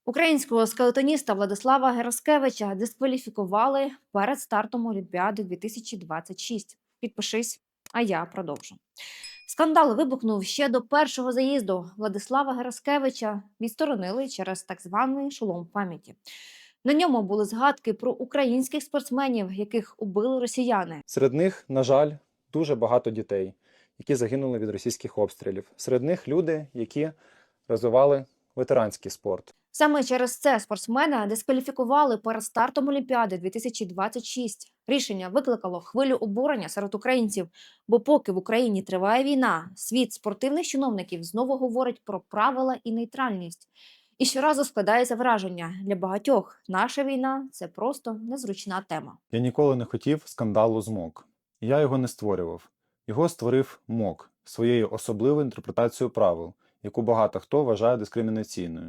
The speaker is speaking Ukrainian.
Українського скелетоніста Владислава Гераскевича дискваліфікували перед стартом Олімпіади 2026. Підпишись, а я продовжу. Скандал вибухнув ще до першого заїзду. Владислава Гераскевича відсторонили через так званий шолом пам'яті. На ньому були згадки про українських спортсменів, яких убили росіяни. Серед них, на жаль, дуже багато дітей, які загинули від російських обстрілів. Серед них люди, які розвивали ветеранський спорт. Саме через це спортсмена дискваліфікували перед стартом Олімпіади 2026. Рішення викликало хвилю обурення серед українців, бо поки в Україні триває війна, світ спортивних чиновників знову говорить про правила і нейтральність. І щоразу складається враження, для багатьох наша війна – це просто незручна тема. Я ніколи не хотів скандалу з МОК. Я його не створював. Його створив МОК своєю особливою інтерпретацією правил, яку багато хто вважає дискримінаційною.